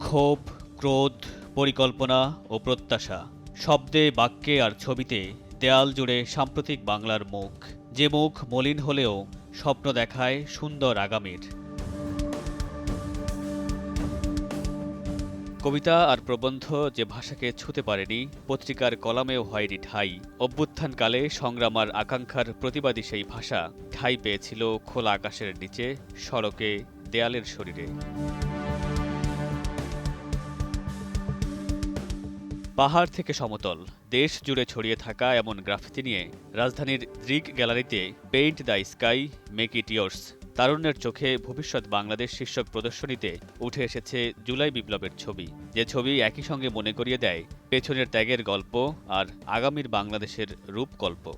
ক্ষোভ, ক্রোধ, পরিকল্পনা ও প্রত্যাশা। শব্দে, বাক্যে আর ছবিতে দেয়াল জুড়ে সাম্প্রতিক বাংলার মুখ। যে মুখ মলিন হলেও স্বপ্ন দেখায় সুন্দর আগামীর। কবিতা আর প্রবন্ধ যে ভাষাকে ছুঁতে পারেনি, পত্রিকার কলামেও হয়নি ঠাঁই। অভ্যুত্থানকালে সংগ্রাম আর আকাঙ্ক্ষার প্রতিবাদী সেই ভাষা ঠাঁই পেয়েছিল খোলা আকাশের নিচে, সড়কে, দেয়ালের শরীরে। পাহাড় থেকে সমতল, দেশ জুড়ে ছড়িয়ে থাকা এমন গ্রাফিতি নিয়ে রাজধানীর দৃক গ্যালারিতে paint the sky, make it yours, তারুণ্যের চোখে ভবিষ্যৎ বাংলাদেশ শীর্ষক প্রদর্শনীতে উঠে এসেছে জুলাই বিপ্লবের ছবি। যে ছবি একই সঙ্গে মনে করিয়ে দেয় পেছনের ত্যাগের গল্প আর আগামীর বাংলাদেশের রূপকল্প।